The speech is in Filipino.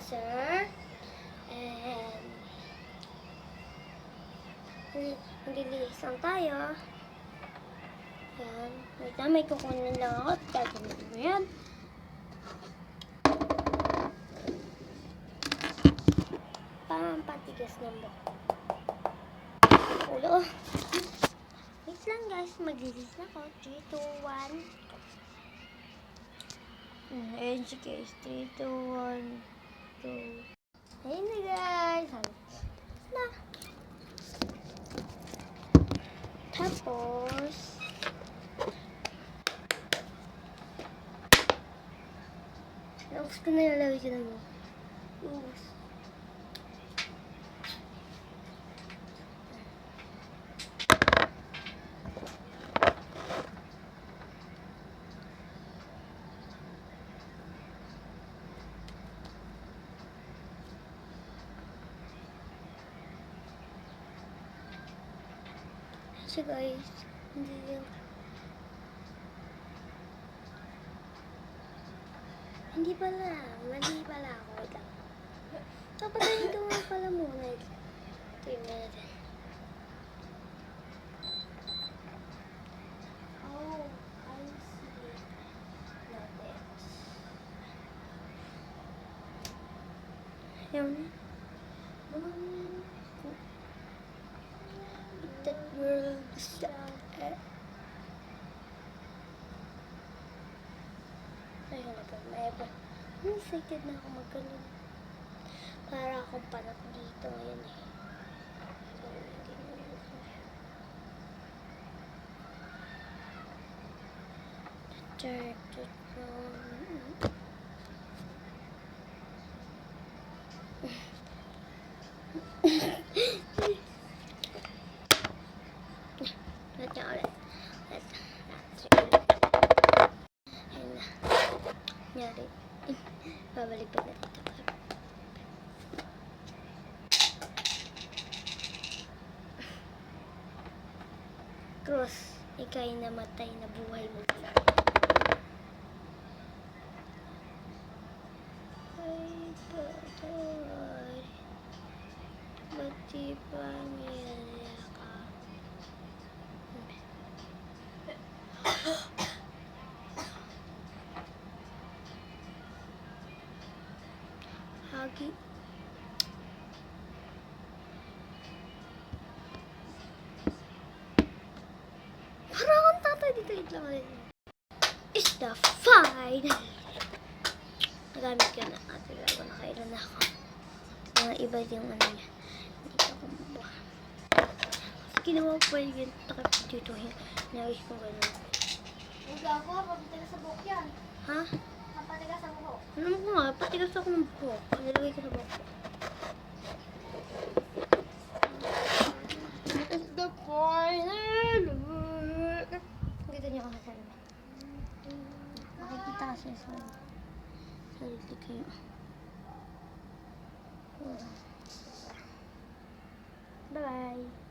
sir. And maglilinis lang tayo. Yan. Wait na, may kukunin lang ako at gagawin mo yan. Parang patigas ng buhok. Ulo. Wait lang guys, maglilinis na ako. 3, 2, 1. Ayun si guys. 3, 2, 1, 2. Ayun na guys. Na. Tapos, tapos ko na ilalagay siya mo. Oops. So guys, hindi pala, mali pala ako. Wait lang. Kapatayin ko nga pala muna. Tingnan natin. Oh, I see. Notice. Yun. That world is ayun na po, may excited na ako magkaroon. Para akong panat dito ngayon eh. Lahat niya ulit. Ayun na. Nyari. Babalik pa natin ito. Cross, ika'y namatay na buhay mo. Ay, patay. Ba't di pa nilala ka? Hagi. Parang ang tatay dito itlang rin. Is the fine. Nagamit ko na ate lago. Nakailan na ako. Mga iba yung ano niya. Dito ako mabuha. Ginawa ko pa yung takip dito. Nais ko gano'n. Huwag ako, papatigas sa buhok yan. Ha? Papatigas sa buhok. Ano mo nga? Patigas ako ng buhok. Nilagay ko sa buhok. It's the final look. Kita niyo ako sa sarili. Makikita kasi sa sarili kayo. Bye-bye.